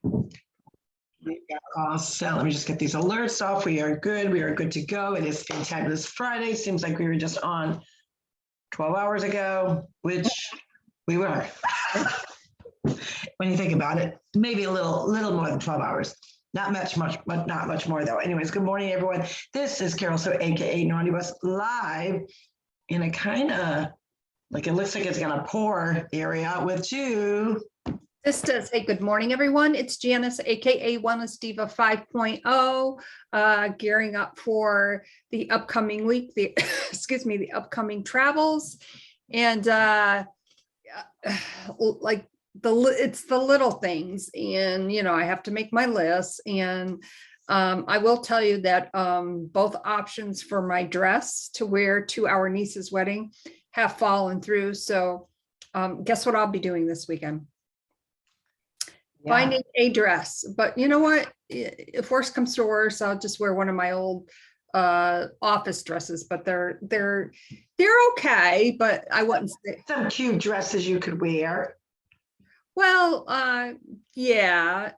We got all set. Let me just get these alerts off. We are good. We are good to go. It is Fantabulous Friday. Seems like we were just on 12 hours ago, which we were. When you think about it, maybe a little more than 12 hours. Not much, but not much more though. Anyways, good morning, everyone. This is Carol, so AKA Naughty Bus, live in a kind of like it looks like it's gonna pour area with two. Sistas. Hey, good morning, everyone. It's Janis, aka Wellness Diva 5.0, gearing up for the upcoming week, the the upcoming travels, and like it's the little things, and I have to make my list, and I will tell you that both options for my dress to wear to our niece's wedding have fallen through. So guess what I'll be doing this weekend? Yeah. Finding a dress. But you know what, if worse comes to worse, I'll just wear one of my old office dresses, but they're okay, but I wouldn't say some cute dresses you could wear. Well, yeah,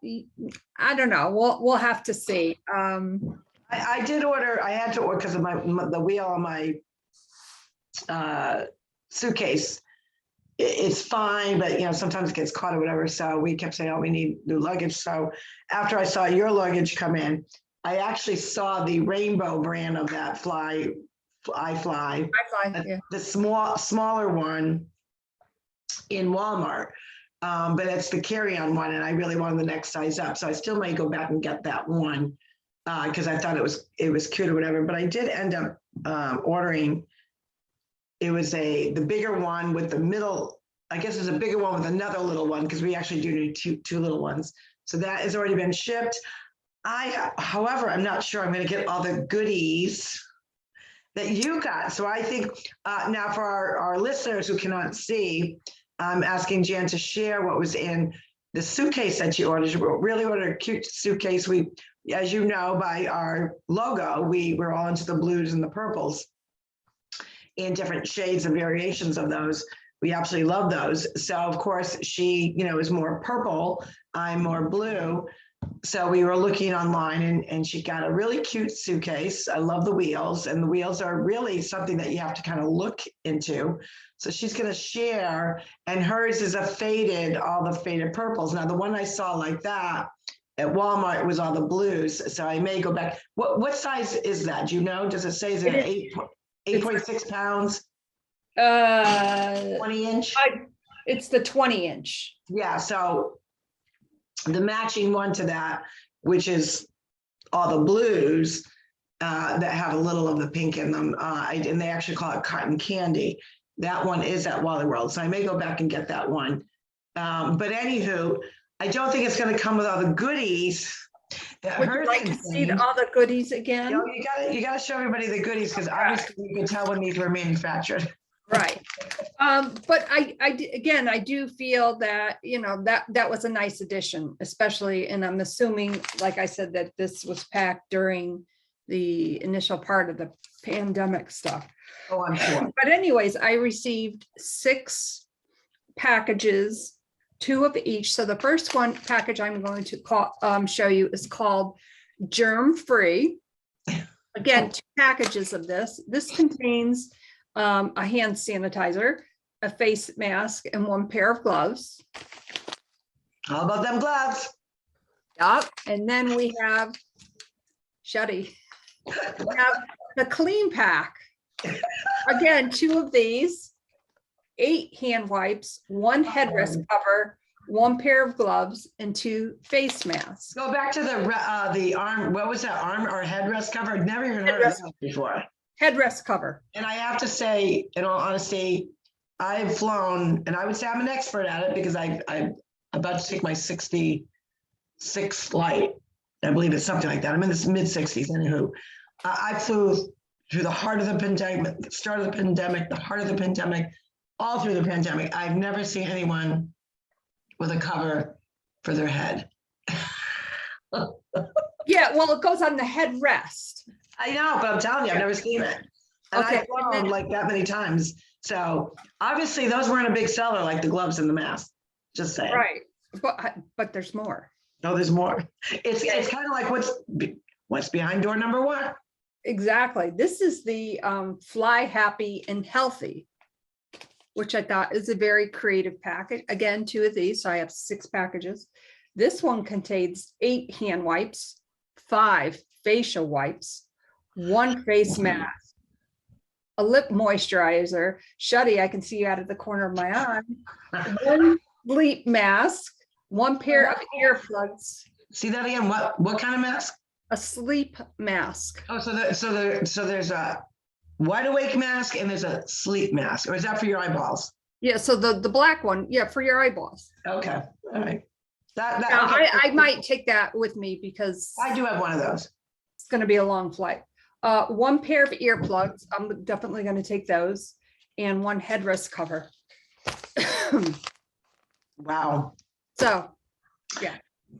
I don't know, we'll have to see. I did order, I had to order because of the wheel on my suitcase. It's fine, but sometimes it gets caught or whatever. So we kept saying, oh, we need new luggage. So after I saw your luggage come in, I actually saw the rainbow brand of that fly, yeah. The smaller one in Walmart. But it's the carry-on one, and I really wanted the next size up. So I still might go back and get that one because I thought it was cute or whatever. But I did end up ordering. It was the bigger one with the middle. I guess it's a bigger one with another little one because we actually do need two little ones. So that has already been shipped. However, I'm not sure I'm going to get all the goodies that you got. So I think now for our listeners who cannot see, I'm asking Jan to share what was in the suitcase that she ordered. She really ordered a cute suitcase. We, as you know, by our logo, we're all into the blues and the purples in different shades and variations of those. We absolutely love those. So of course she, is more purple. I'm more blue. So we were looking online and she got a really cute suitcase. I love the wheels, and the wheels are really something that you have to kind of look into. So she's going to share, and hers is all the faded purples. Now the one I saw like that at Walmart was all the blues. So I may go back. What size is that? Do you know? Does it say is it 8.6 pounds? 20 inch? It's the 20 inch. Yeah, so the matching one to that, which is all the blues that have a little of the pink in them, and they actually call it cotton candy. That one is at Wally World, so I may go back and get that one. But anywho, I don't think it's going to come with all the goodies. Would you like to see all the goodies again? You got to show everybody the goodies, because obviously you can tell when these were manufactured. Right. But I do feel that, that was a nice addition, especially, and I'm assuming, like I said, that this was packed during the initial part of the pandemic stuff. Oh, I'm sure. But anyways, I received 6 packages, 2 of each. So the first package I'm going to show you is called Germ Free. Again, 2 packages of this. This contains a hand sanitizer, a face mask, and 1 pair of gloves. How about them gloves? Yep. And then we have Shuddy. We have the clean pack. Again, 2 of these, 8 hand wipes, 1 headrest cover, 1 pair of gloves, and 2 face masks. Go back to the arm. What was that, arm or headrest cover? I've never even heard of that before. Headrest cover. And I have to say, in all honesty, I've flown, and I would say I'm an expert at it because I'm about to take my 66th flight. I believe it's something like that. I'm in this mid-60s. Anywho, I flew through the heart of the pandemic, the start of the pandemic, the heart of the pandemic, all through the pandemic. I've never seen anyone with a cover for their head. Yeah, well, it goes on the headrest. I know, but I'm telling you, I've never seen it. And Okay. I've flown like that many times. So obviously those weren't a big seller like the gloves and the mask. Just saying. Right. But there's more. No, there's more. It's kind of like what's behind door number one. Exactly. This is the Fly Happy and Healthy, which I thought is a very creative package. Again, 2 of these, so I have 6 packages. This one contains 8 hand wipes, 5 facial wipes, 1 face mask, a lip moisturizer. Shuddy, I can see you out of the corner of my eye. 1 sleep mask, 1 pair of earplugs. See that again? What kind of mask? A sleep mask. Oh, so there's a wide awake mask and there's a sleep mask, or is that for your eyeballs? Yeah, so the black one, yeah, for your eyeballs. Okay, all right. Now, Okay. I might take that with me because I do have one of those. it's going to be a long flight. 1 pair of earplugs. I'm definitely going to take those, and 1 headrest cover. Wow. So,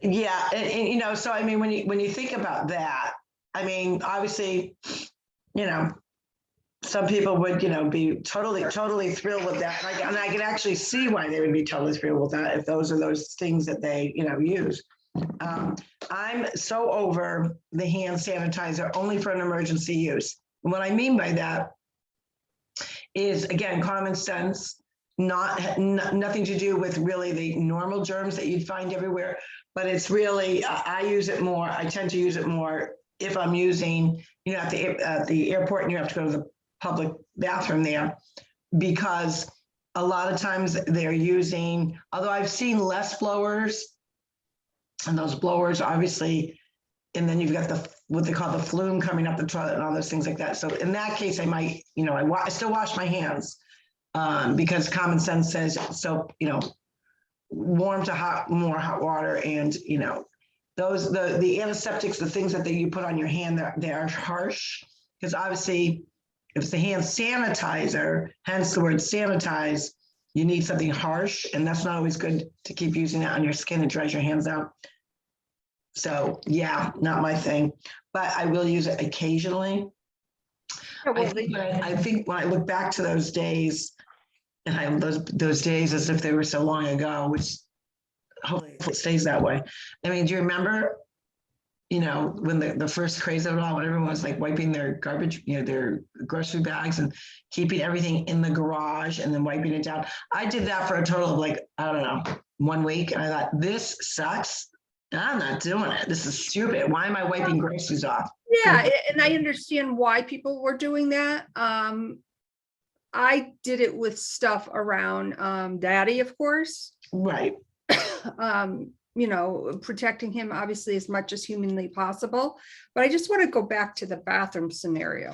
Yeah, and so I mean, when you think about that, I mean, obviously, some people would, be totally thrilled with that. And I can actually see why they would be totally thrilled with that if those are those things that they, use. I'm so over the hand sanitizer only for an emergency use. And what I mean by that is, again, common sense, nothing to do with really the normal germs that you'd find everywhere, but it's really, I use it more. I tend to use it more if I'm using, at the airport and you have to go to the public bathroom there, because a lot of times they're using, although I've seen less blowers, and those blowers obviously, and then you've got what they call the flume coming up the toilet and all those things like that. So in that case, I might, I still wash my hands because common sense says soap, warm to more hot water, and those the antiseptics, the things that you put on your hand, they are harsh, because obviously if it's the hand sanitizer, hence the word sanitize, you need something harsh, and that's not always good to keep using that on your skin. It dries your hands out. So yeah, not my thing, but I will use it occasionally. yeah, well, I think when I look back to those days, and I those days as if they were so long ago, which hopefully it stays that way. I mean, do you remember, when the first craze of it all, when everyone was like wiping their garbage, their grocery bags and keeping everything in the garage and then wiping it down? I did that for a total of like, I don't know, 1 week. And I thought, this sucks. I'm not doing it. This is stupid. Why am I wiping groceries off? yeah, and I understand why people were doing that. I did it with stuff around Daddy, of course. Right. Protecting him obviously as much as humanly possible. But I just want to go back to the bathroom scenario,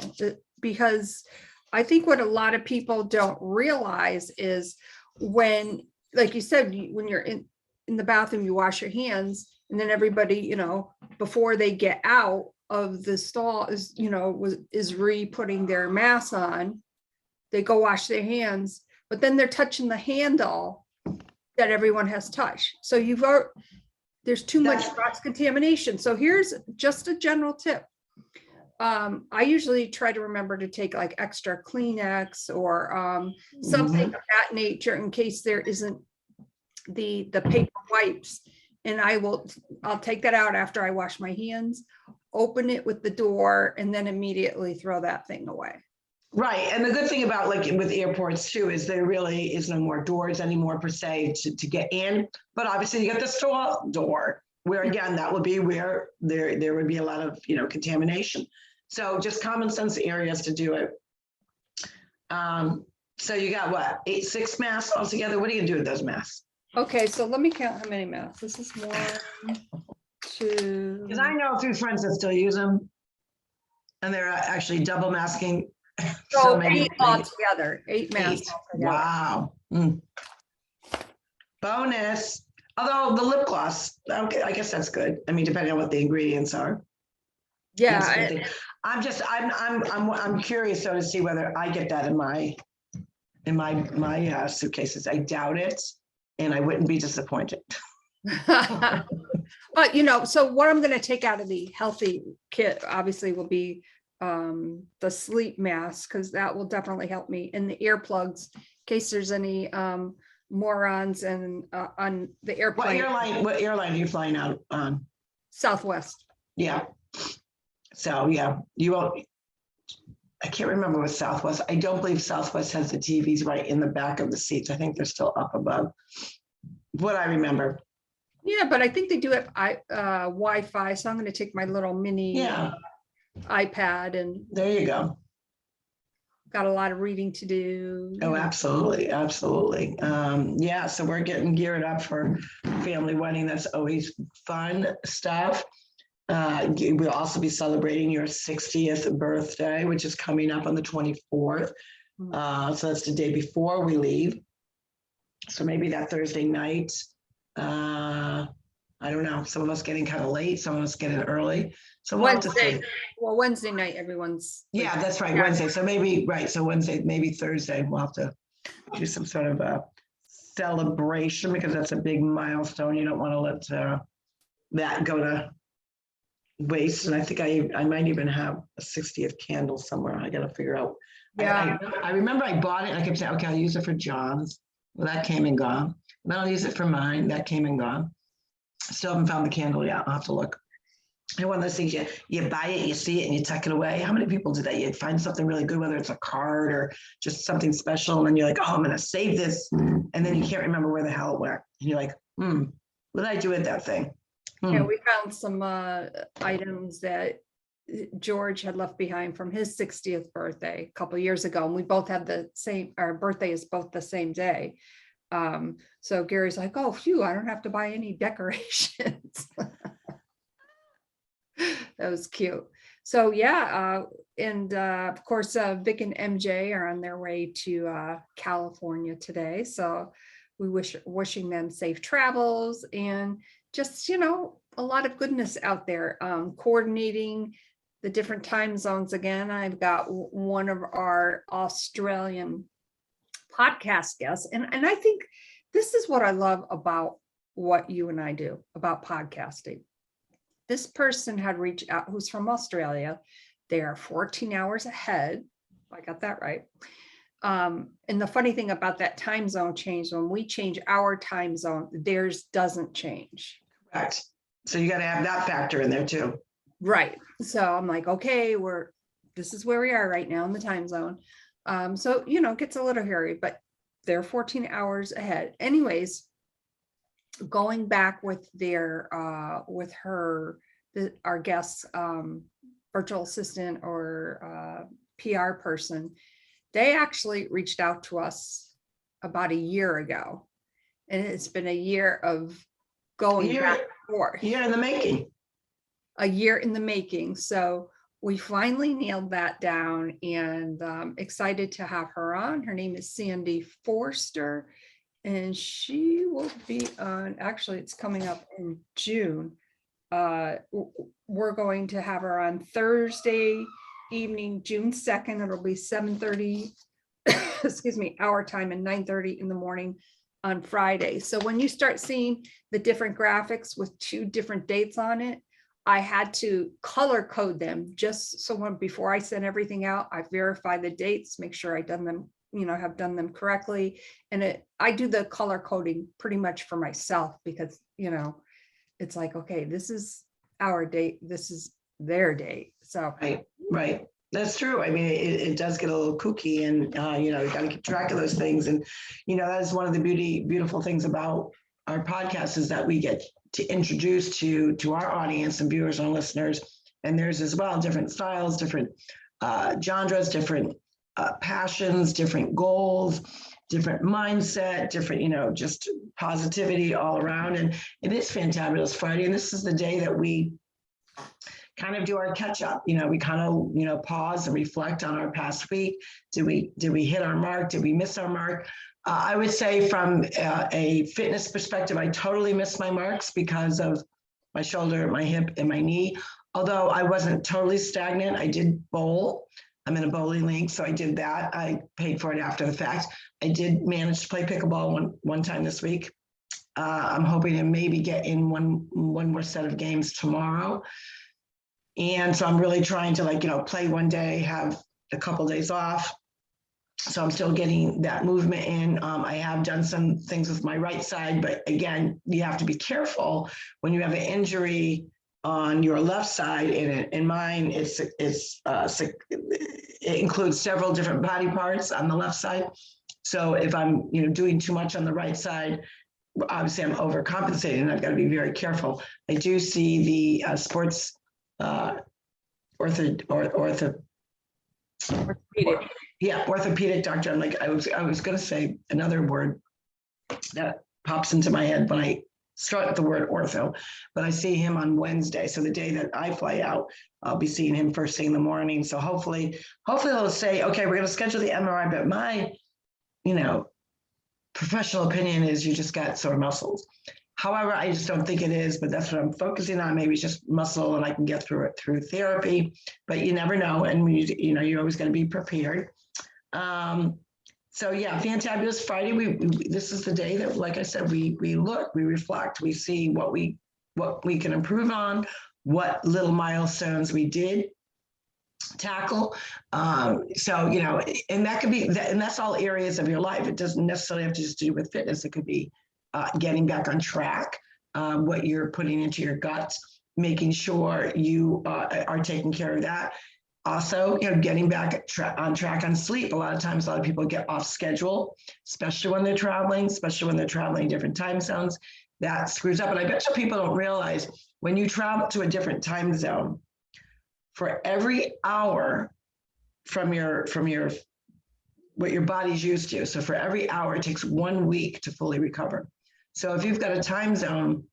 because I think what a lot of people don't realize is when, like you said, when you're in the bathroom, you wash your hands, and then everybody, before they get out of the stall is re-putting their mask on. They go wash their hands, but then they're touching the handle that everyone has touched. So there's too much cross contamination. So here's just a general tip. I usually try to remember to take like extra Kleenex or something of that nature in case there isn't the paper wipes. And I'll take that out after I wash my hands, open it with the door, and then immediately throw that thing away. Right. And the good thing about like with airports too, is there really is no more doors anymore per se to get in, but obviously you got the stall door where again, that would be where there would be a lot of, contamination. So just common sense areas to do it. So you got what, 6 masks altogether? What are you gonna do with those masks? Okay, so let me count how many masks. This is 1, 2. Because I know a few friends that still use them, and they're actually double masking. So 8 altogether, 8 masks. Altogether. Wow. Bonus. Although the lip gloss, okay, I guess that's good. I mean, depending on what the ingredients are. Yeah. I'm curious though to see whether I get that in my suitcases. I doubt it, and I wouldn't be disappointed. But so what I'm going to take out of the healthy kit obviously will be the sleep mask, because that will definitely help me, and the earplugs in case there's any morons and on the What airplane. airline are you flying out on? Southwest. Yeah. So yeah, you won't. I can't remember what Southwest. I don't believe Southwest has the TVs right in the back of the seats. I think they're still up above. What I remember. Yeah, but I think they do have Wi-Fi, so I'm going to take my little mini Yeah, iPad, and there you go. got a lot of reading to do. Oh, absolutely, absolutely. Yeah, so we're getting geared up for family wedding. That's always fun stuff. We'll also be celebrating your 60th birthday, which is coming up on the 24th. So that's the day before we leave. So maybe that Thursday night. I don't know. Some of us getting kind of late, some of us getting early. So we'll have to see. Well, Wednesday night, everyone's. Yeah, that's right. Wednesday. So maybe, right. So Wednesday, maybe Thursday, we'll have to do some sort of a celebration because that's a big milestone. You don't want to let that go to waste. And I think I might even have a 60th candle somewhere. I got to figure out. Yeah. I remember I bought it and I kept saying, okay, I'll use it for John's. Well, that came and gone. And then I'll use it for mine. That came and gone. Still haven't found the candle yet. I'll have to look. And one of those things, you buy it, you see it, and you tuck it away. How many people do that? You find something really good, whether it's a card or just something special, and then you're like, oh, I'm going to save this. And then you can't remember where the hell it went. And you're like, what did I do with that thing? Yeah, we found some items that George had left behind from his 60th birthday a couple of years ago, and we both had the same, our birthday is both the same day. So Gary's like, oh, phew, I don't have to buy any decorations. That was cute. So yeah, and of course, Vic and MJ are on their way to California today. So we wishing them safe travels and just, a lot of goodness out there. Coordinating the different time zones again. I've got one of our Australian podcast guests, and I think this is what I love about what you and I do about podcasting. This person had reached out, who's from Australia. They are 14 hours ahead. I got that right. And the funny thing about that time zone change, when we change our time zone, theirs doesn't change. Correct. So you got to have that factor in there too. Right. So I'm like, okay, this is where we are right now in the time zone. So, it gets a little hairy, but they're 14 hours ahead. Anyways, going back with our guest's virtual assistant or PR person, they actually reached out to us about a year ago, and it's been a year of going back and forth. A year in the making. A year in the making. So we finally nailed that down, and excited to have her on. Her name is Sandy Forster, and she will be on, actually it's coming up in June. We're going to have her on Thursday evening, June 2nd. It'll be 7:30, excuse me, our time, and 9:30 in the morning on Friday. So when you start seeing the different graphics with 2 different dates on it, I had to color code them just so before I send everything out, I verify the dates, make sure I've done them, have done them correctly. And I do the color coding pretty much for myself because, it's like, okay, this is our date, this is their date. So Right. That's true. I mean, it does get a little kooky, and you got to keep track of those things. And that is one of the beautiful things about our podcast, is that we get to introduce to our audience and viewers and listeners, and there's as well different styles, different genres, different passions, different goals, different mindset, different, just positivity all around. And it is Fantabulous Friday, and this is the day that we kind of do our catch up. We kind of, pause and reflect on our past week. Did we hit our mark? Did we miss our mark? I would say from a fitness perspective, I totally missed my marks because of my shoulder, my hip, and my knee. Although I wasn't totally stagnant, I did bowl. I'm in a bowling league, so I did that. I paid for it after the fact. I did manage to play pickleball one time this week. I'm hoping to maybe get in one more set of games tomorrow. And so I'm really trying to play one day, have a couple days off, So I'm still getting that movement in. I have done some things with my right side, but again, you have to be careful when you have an injury on your left side. And in mine, it includes several different body parts on the left side. So if I'm, doing too much on the right side, obviously I'm overcompensating, and I've got to be very careful. I do see the sports orthopedic doctor. I'm like, I was going to say another word that pops into my head when I start the word ortho, but I see him on Wednesday. So the day that I fly out, I'll be seeing him first thing in the morning. So hopefully they'll say, okay, we're going to schedule the MRI, but my, professional opinion is you just got sore muscles. However, I just don't think it is, but that's what I'm focusing on. Maybe it's just muscle and I can get through it through therapy, but you never know. And you're always going to be prepared. So yeah, Fantabulous Friday. This is the day that, like I said, we look, we reflect, we see what we can improve on, what little milestones we did tackle. So, and that could be, and that's all areas of your life. It doesn't necessarily have to just do with fitness. It could be getting back on track, what you're putting into your guts, making sure you are taking care of that. Also, getting back on track on sleep. A lot of times, a lot of people get off schedule, especially when they're traveling, different time zones. That screws up. And I bet you people don't realize when you travel to a different time zone, for every hour from your what your body's used to. So for every hour, it takes 1 week to fully recover. So if you've got a time zone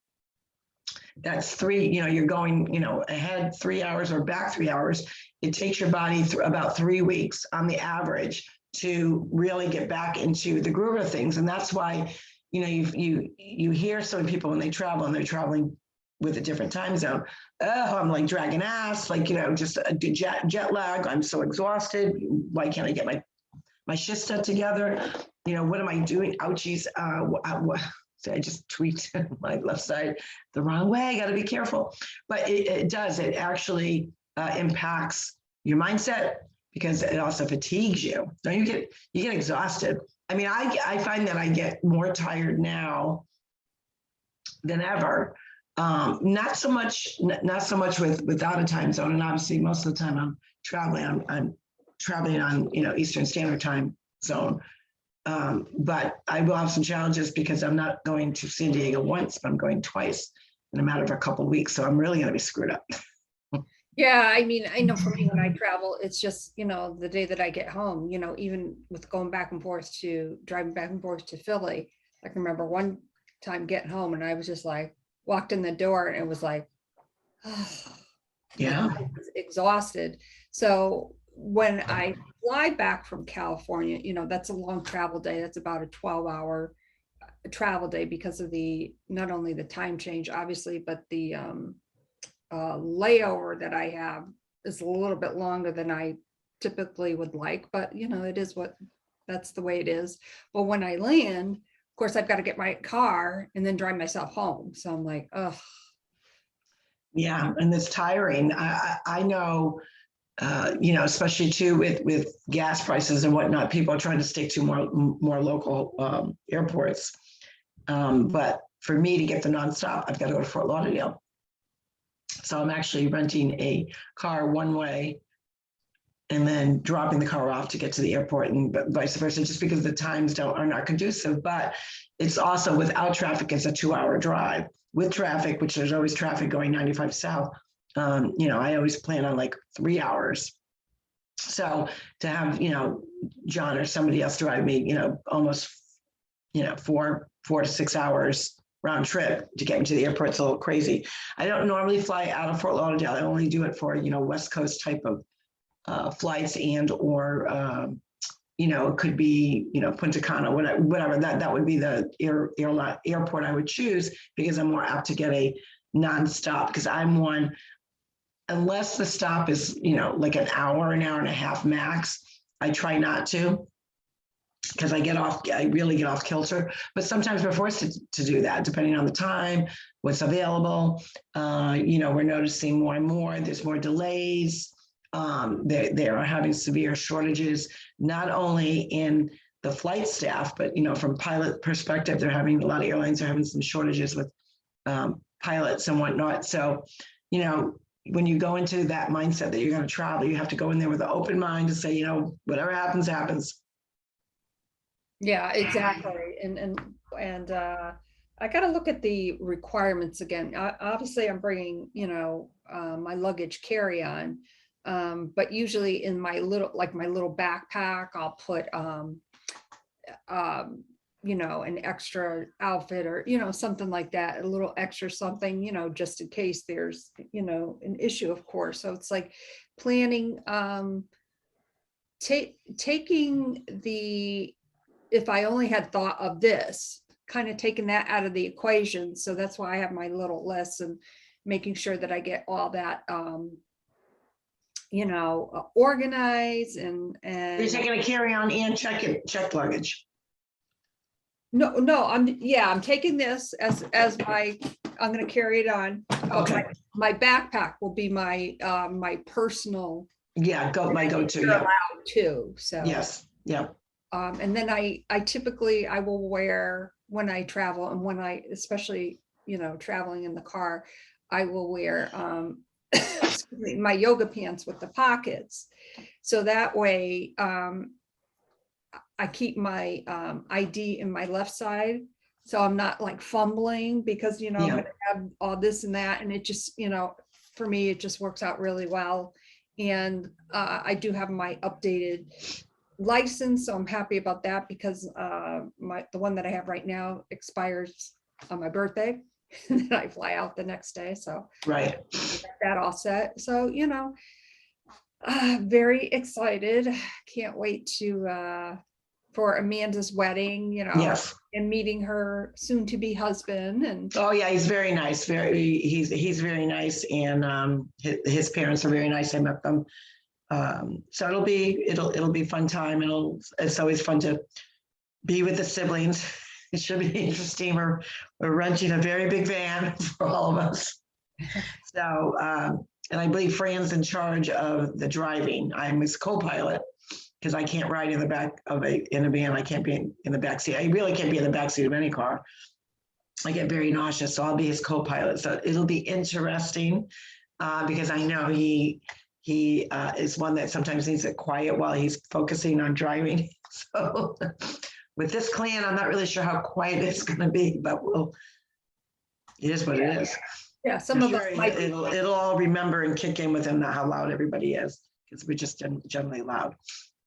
that's you're going, ahead 3 hours or back 3 hours, it takes your body about 3 weeks on the average to really get back into the groove of things. And that's why, you hear some people when they travel and they're traveling with a different time zone. Oh, I'm like dragging ass, just a jet lag. I'm so exhausted. Why can't I get my Sistas together? What am I doing? Ouchies. So I just tweaked my left side the wrong way. I got to be careful. But it does. It actually impacts your mindset because it also fatigues you. Don't you get exhausted? I mean, I find that I get more tired now than ever. Not so much without a time zone, and obviously most of the time I'm traveling on Eastern Standard Time zone. But I will have some challenges because I'm not going to San Diego once, but I'm going twice in a matter of a couple of weeks. So I'm really going to be screwed up. Yeah, I mean, I know for me when I travel, it's just, the day that I get home, even with driving back and forth to Philly. I can remember one time getting home and I was just like, walked in the door and it was like, oh, yeah, I was exhausted. So when I fly back from California, that's a long travel day. That's about a 12-hour travel day because of not only the time change, obviously, but the layover that I have is a little bit longer than I typically would like, but that's the way it is. But when I land, of course, I've got to get my car and then drive myself home. So I'm like, oh. Yeah, and it's tiring. I know, especially too with gas prices and whatnot, people are trying to stick to more local airports. But for me to get the nonstop, I've got to go to Fort Lauderdale. So I'm actually renting a car one way and then dropping the car off to get to the airport and vice versa, just because the times are not conducive. But it's also without traffic, it's a 2-hour drive. With traffic, which there's always traffic going 95 south, I always plan on like 3 hours. So to have, John or somebody else drive me, almost, 4 to 6 hours round trip to get me to the airport, it's a little crazy. I don't normally fly out of Fort Lauderdale. I only do it for, West Coast type of flights or it could be, Punta Cana, whatever. That would be the airport I would choose because I'm more apt to get a nonstop because I'm one, unless the stop is, like an hour and a half max, I try not to because I really get off kilter. But sometimes we're forced to do that depending on the time, what's available. We're noticing more and more, there's more delays. They are having severe shortages, not only in the flight staff, but, from pilot perspective, a lot of airlines are having some shortages with pilots and whatnot. So, when you go into that mindset that you're going to travel, you have to go in there with an open mind to say, whatever happens, happens. Yeah, exactly. And I got to look at the requirements again. Obviously, I'm bringing, my luggage carry-on, but usually in my little backpack, I'll put, an extra outfit or, something like that, a little extra something, just in case there's, an issue, of course. So it's like planning, taking if I only had thought of this, kind of taking that out of the equation. So that's why I have my little list and making sure that I get all that, organized and. You're taking a carry-on and check luggage. No, I'm taking this as I'm going to carry it on. Okay. My backpack will be my personal. Yeah, my go-to. You're Yeah. allowed too. So. Yes. Yeah. And then I typically I will wear when I travel and when I, especially, traveling in the car, I will wear excuse me, my yoga pants with the pockets. So that way I keep my ID in my left side. So I'm not like fumbling because, I'm going to have all this and that. And it just, for me, it just works out really well. And I do have my updated license, so I'm happy about that because the one that I have right now expires on my birthday and then I fly out the next day, so right, that all set. So very excited, can't wait to for Amanda's wedding, yes, and meeting her soon to be husband. And oh yeah, he's very nice, he's very nice, and his parents are very nice. I met them. So it'll be a fun time. It's always fun to be with the siblings. It should be interesting. We're renting a very big van for all of us. So, and I believe Fran's in charge of the driving. I'm his co-pilot because I can't ride in the back in a van. I can't be in the back seat. I really can't be in the back seat of any car. I get very nauseous, so I'll be his co-pilot. So it'll be interesting because I know he is one that sometimes needs it quiet while he's focusing on driving. So with this clan, I'm not really sure how quiet it's going to be, but it is what it is. Yeah, some of us might it'll all remember and kick in with him how loud everybody is because we're just generally loud.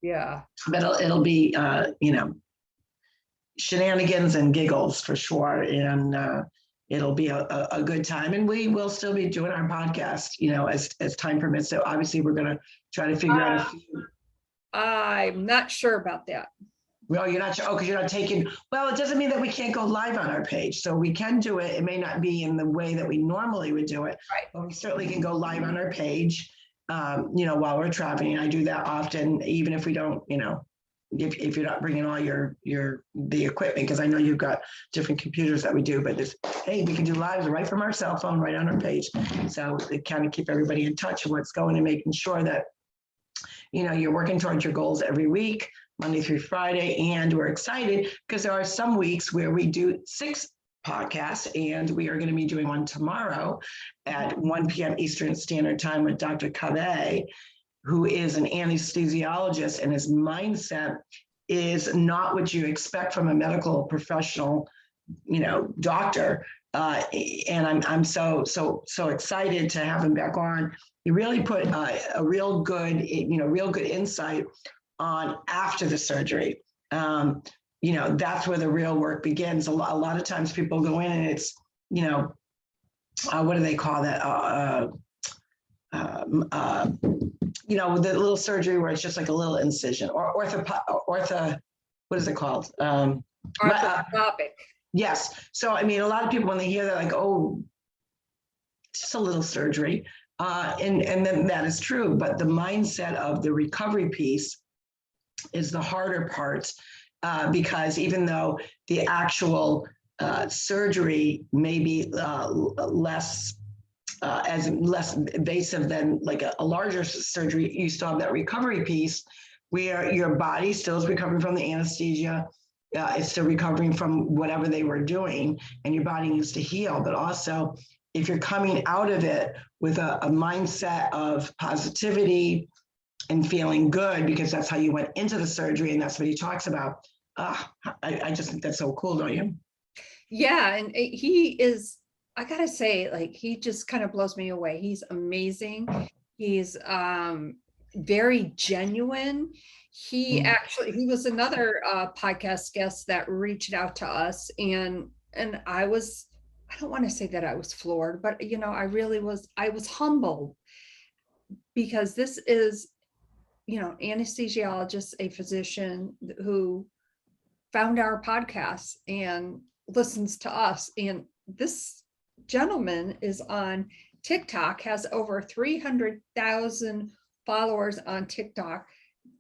Yeah, but it'll be shenanigans and giggles for sure, and it'll be a good time, and we will still be doing our podcast, as time permits. So obviously we're going to try to figure out a few. I'm not sure about that. Well, you're not sure. Oh, because you're not taking. Well, it doesn't mean that we can't go live on our page. So we can do it. It may not be in the way that we normally would do it, right? But we certainly can go live on our page. While we're traveling, I do that often, even if we don't. If you're not bringing all the equipment, because I know you've got different computers that we do, but hey, we can do lives right from our cell phone, right on our page. So it kind of keep everybody in touch of what's going and making sure that, you're working towards your goals every week, Monday through Friday. And we're excited because there are some weeks where we do 6 podcasts, and we are going to be doing one tomorrow at 1 p.m. Eastern Standard Time with Dr. Cave, who is an anesthesiologist, and his mindset is not what you expect from a medical professional, doctor. And I'm so excited to have him back on. He really put a real good insight on after the surgery. That's where the real work begins. A lot of times people go in and it's, what do they call that? The little surgery where it's just like a little incision, or what is it called? Orthoscopic. Yes. So, a lot of people, when they hear that, like, oh, just a little surgery. And then that is true. But the mindset of the recovery piece is the harder part, because even though the actual surgery may be less as less invasive than like a larger surgery. You still have that recovery piece where your body still is recovering from the anesthesia. It's still recovering from whatever they were doing, and your body needs to heal. But also, if you're coming out of it with a mindset of positivity and feeling good, because that's how you went into the surgery, and that's what he talks about. I just think that's so cool, don't you? Yeah, and he is, I gotta say, like, he just kind of blows me away. He's amazing. He's very genuine. He actually, he was another podcast guest that reached out to us, and I don't want to say that I was floored, but you know, I was humbled, because this is, you know, anesthesiologist, a physician who found our podcast and listens to us. And this gentleman is on TikTok, has over 300,000 followers on TikTok,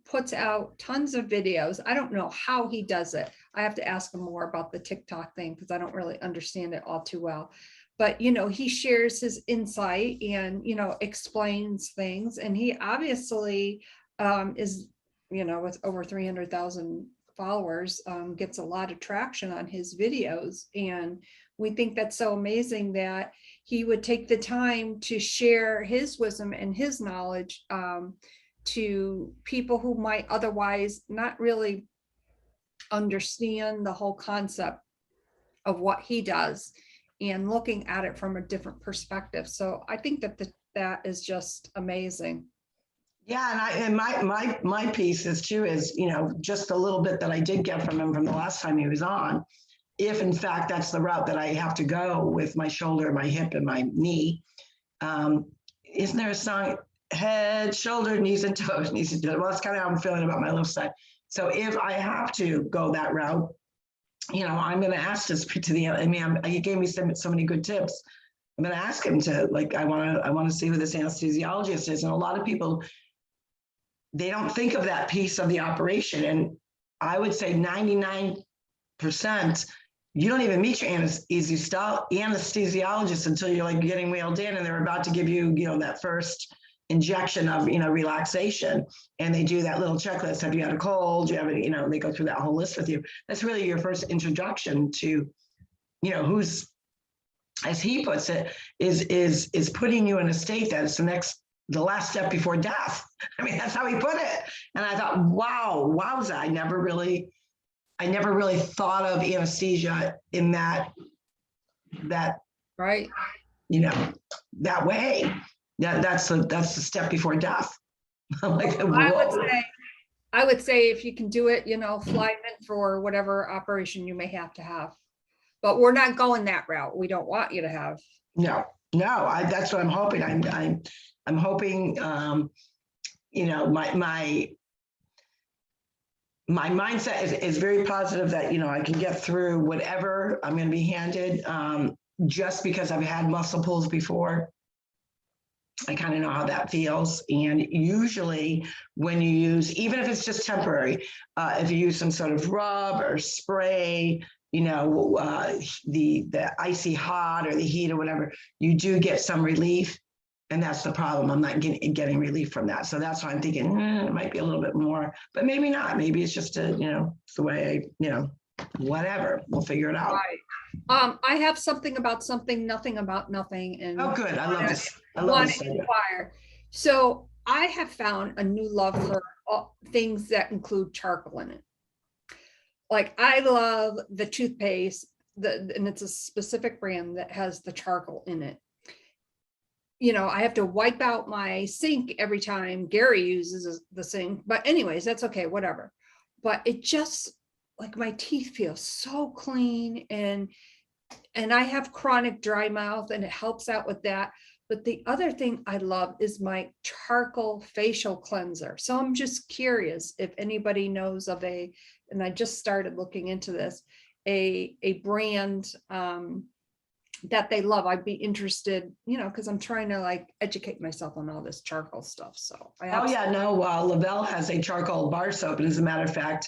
puts out tons of videos. I don't know how he does it. I have to ask him more about the TikTok thing, because I don't really understand it all too well. But, you know, he shares his insight and, you know, explains things. And he obviously is, you know, with over 300,000 followers, gets a lot of traction on his videos. And we think that's so amazing that he would take the time to share his wisdom and his knowledge to people who might otherwise not really understand the whole concept of what he does, and looking at it from a different perspective. So I think that that is just amazing. Yeah, and my piece is too is, you know, just a little bit that I did get from him from the last time he was on. If in fact that's the route that I have to go with my shoulder, my hip, and my knee, isn't there a song, head, shoulder, knees, and toes, knees and toes? Well, that's kind of how I'm feeling about my left side. So if I have to go that route, you know, I'm going to ask to speak to the. I mean, he gave me so many good tips. I'm going to ask him to, like, I want to see who this anesthesiologist is, and a lot of people, they don't think of that piece of the operation. And I would say 99%, you don't even meet your anesthesiologist until you're like getting wheeled in and they're about to give you, you know, that first injection of, you know, relaxation. And they do that little checklist. Have you had a cold? Do you have any, you know, they go through that whole list with you. That's really your first introduction to, you know, who's, as he puts it, is putting you in a state that is the last step before death. I mean, that's how he put it. And I thought, wow, wowza. I never really thought of anesthesia in that Right. You know, that way. That's the step before death. I'm like, I would say if you can do it, you know, fly in for whatever operation you may have to have. But we're not going that route. We don't want you to have. No, that's what I'm hoping. I'm hoping, you know, my mindset is very positive that, you know, I can get through whatever I'm going to be handed, just because I've had muscle pulls before. I kind of know how that feels. And usually when you use, even if it's just temporary, if you use some sort of rub or spray, you know, the icy hot or the heat or whatever, you do get some relief. And that's the problem. I'm not getting relief from that. So that's why I'm thinking it might be a little bit more, but maybe not. Maybe it's just you know, it's the way I, you know, whatever. We'll figure it out. Right. I have something about something, nothing about nothing. And oh, good. I love this. I love this. Inquire. So I have found a new love for things that include charcoal in it. Like I love the toothpaste, and it's a specific brand that has the charcoal in it. You know, I have to wipe out my sink every time Gary uses the sink, but anyways, that's okay, whatever. But it just, like, my teeth feel so clean, and I have chronic dry mouth, and it helps out with that. But the other thing I love is my charcoal facial cleanser. So I'm just curious if anybody knows of and I just started looking into this, a brand that they love. I'd be interested, you know, because I'm trying to like educate myself on all this charcoal stuff. So Lavelle has a charcoal bar soap, and as a matter of fact,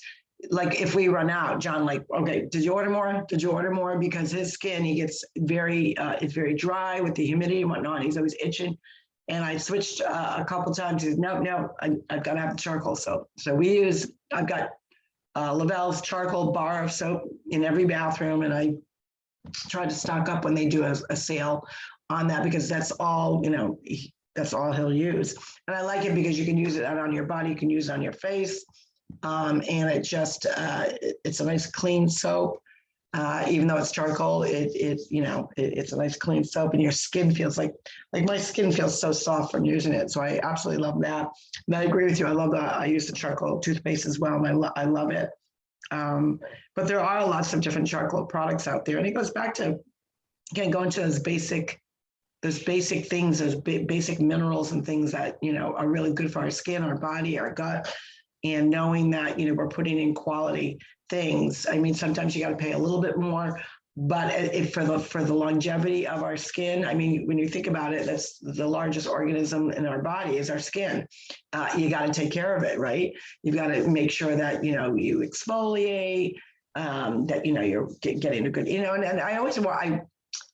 like if we run out, John, like, okay, did you order more? Did you order more? Because his skin, he gets very, it's very dry with the humidity and whatnot. He's always itching. And I switched a couple times. He said, no, I've got to have the charcoal soap. So I've got Lavelle's charcoal bar of soap in every bathroom. And I try to stock up when they do a sale on that, because that's all, that's all he'll use. And I like it because you can use it out on your body, you can use it on your face. And it just, it's a nice clean soap. Even though it's charcoal, it's a nice clean soap, and your skin feels like my skin feels so soft from using it. So I absolutely love that. And I agree with you. I use the charcoal toothpaste as well, and I love it. But there are lots of different charcoal products out there. And it goes back to, again, going to those basic things, those basic minerals and things that, are really good for our skin, our body, our gut. And knowing that, we're putting in quality things. I mean, sometimes you got to pay a little bit more, but for the longevity of our skin, I mean, when you think about it, that's the largest organism in our body is our skin. You got to take care of it, right? You've got to make sure that, you exfoliate, that, you're getting a good, and I always,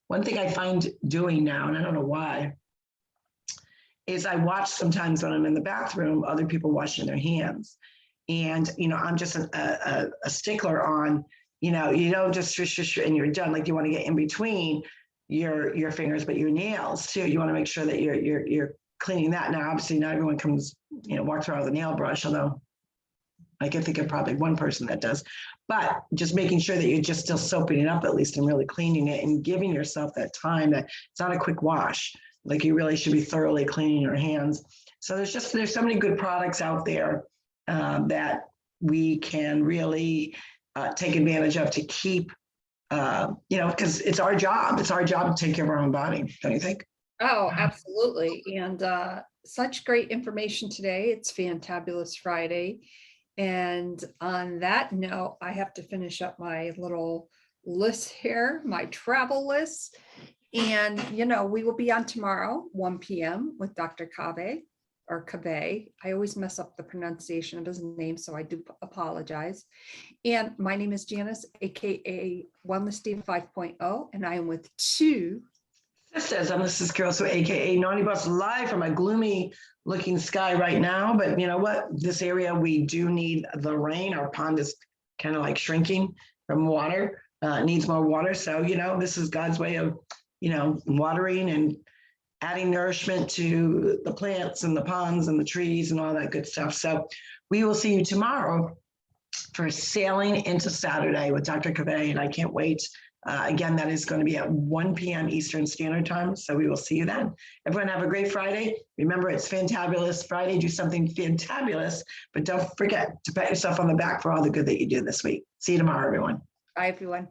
one thing I find doing now, and I don't know why, is I watch sometimes when I'm in the bathroom, other people washing their hands. And, I'm just a stickler on, you don't just swish and you're done. Like you want to get in between your fingers, but your nails too. You want to make sure that you're cleaning that. Now, obviously not everyone comes, walks around with a nail brush, although I can think of probably one person that does, but just making sure that you're just still soaping it up at least and really cleaning it and giving yourself that time, that it's not a quick wash. Like you really should be thoroughly cleaning your hands. So there's so many good products out there that we can really take advantage of to keep, because it's our job. It's our job to take care of our own body. Don't you think? Oh, absolutely. And such great information today. It's Fantabulous Friday. And on that note, I have to finish up my little list here, my travel list. And, we will be on tomorrow, 1 p.m. with Dr. Cave or Cave. I always mess up the pronunciation of his name, so I do apologize. And my name is Janis, aka Wellness Diva 5.0, and I am with Sistas. I'm Sistas Carol, so aka Naughty Boss, live from a gloomy looking sky right now. But you know what? This area, we do need the rain. Our pond is kind of like shrinking from water, needs more water. So, this is God's way of, watering and adding nourishment to the plants and the ponds and the trees and all that good stuff. So we will see you tomorrow for Sailing into Saturday with Dr. Cave, and I can't wait. Again, that is going to be at 1 p.m. Eastern Standard Time. So we will see you then. Everyone have a great Friday. Remember, it's Fantabulous Friday. Do something fantabulous, but don't forget to pat yourself on the back for all the good that you do this week. See you tomorrow, everyone. Bye, everyone.